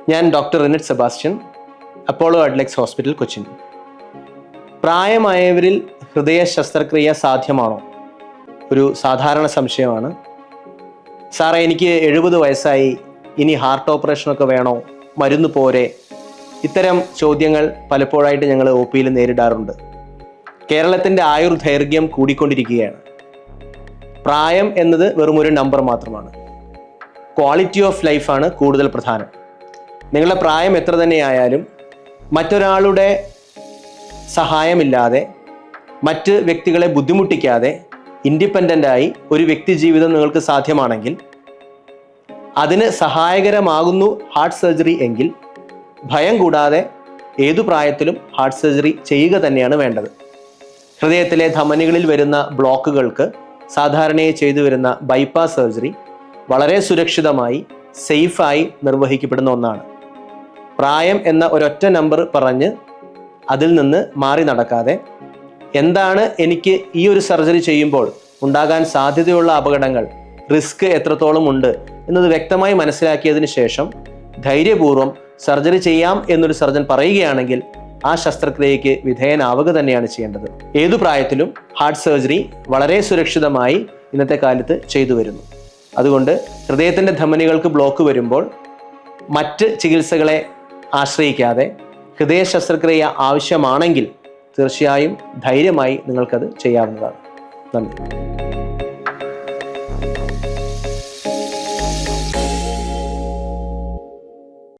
ഞാൻ doctor Rinet Sebastian, Apollo Adlux hospital, Cochin. പ്രായമായവരിൽ ഹൃദയ ശസ്ത്രക്രിയ സാധ്യമാണോ? ഒരു സാധാരണ സംശയമാണ്. സാറേ, എനിക്ക് 70 വയസ്സായി, ഇനി ഹാർട്ട് ഓപ്പറേഷനൊക്കെ വേണോ? മരുന്ന് പോരെ? ഇത്തരം ചോദ്യങ്ങൾ പലപ്പോഴായിട്ട് ഞങ്ങൾ ഒ പിയിൽ നേരിടാറുണ്ട്. കേരളത്തിൻ്റെ ആയുർദൈർഘ്യം കൂടിക്കൊണ്ടിരിക്കുകയാണ്. പ്രായം എന്നത് വെറും ഒരു നമ്പർ മാത്രമാണ്. ക്വാളിറ്റി ഓഫ് ലൈഫാണ് കൂടുതൽ പ്രധാനം. നിങ്ങളുടെ പ്രായം എത്ര തന്നെയായാലും മറ്റൊരാളുടെ സഹായമില്ലാതെ, മറ്റ് വ്യക്തികളെ ബുദ്ധിമുട്ടിക്കാതെ ഇൻഡിപെൻഡൻ്റായി ഒരു വ്യക്തി ജീവിതം നിങ്ങൾക്ക് സാധ്യമാണെങ്കിൽ, അതിന് സഹായകരമാകുന്നു ഹാർട്ട് സർജറി എങ്കിൽ, ഭയം കൂടാതെ ഏതു പ്രായത്തിലും ഹാർട്ട് സർജറി ചെയ്യുക തന്നെയാണ് വേണ്ടത്. ഹൃദയത്തിലെ ധമനികളിൽ വരുന്ന ബ്ലോക്കുകൾക്ക് സാധാരണയായി ചെയ്തു വരുന്ന ബൈപ്പാസ് സർജറി വളരെ സുരക്ഷിതമായി, സേഫായി നിർവഹിക്കപ്പെടുന്ന ഒന്നാണ്. പ്രായം എന്ന ഒരൊറ്റ നമ്പർ പറഞ്ഞ് അതിൽ നിന്ന് മാറി നടക്കാതെ, എന്താണ് എനിക്ക് ഈ ഒരു സർജറി ചെയ്യുമ്പോൾ ഉണ്ടാകാൻ സാധ്യതയുള്ള അപകടങ്ങൾ, റിസ്ക് എത്രത്തോളം ഉണ്ട് എന്നത് വ്യക്തമായി മനസ്സിലാക്കിയതിന് ശേഷം ധൈര്യപൂർവ്വം സർജറി ചെയ്യാം എന്നൊരു സർജൻ പറയുകയാണെങ്കിൽ ആ ശസ്ത്രക്രിയയ്ക്ക് വിധേയനാവുക തന്നെയാണ് ചെയ്യേണ്ടത്. ഏതു പ്രായത്തിലും ഹാർട്ട് സർജറി വളരെ സുരക്ഷിതമായി ഇന്നത്തെ കാലത്ത് ചെയ്തു വരുന്നു. അതുകൊണ്ട് ഹൃദയത്തിൻ്റെ ധമനികൾക്ക് ബ്ലോക്ക് വരുമ്പോൾ മറ്റ് ചികിത്സകളെ ആശ്രയിക്കാതെ ഹൃദയ ശസ്ത്രക്രിയ ആവശ്യമാണെങ്കിൽ തീർച്ചയായും ധൈര്യമായി നിങ്ങൾക്കത് ചെയ്യാവുന്നതാണ്. നന്ദി.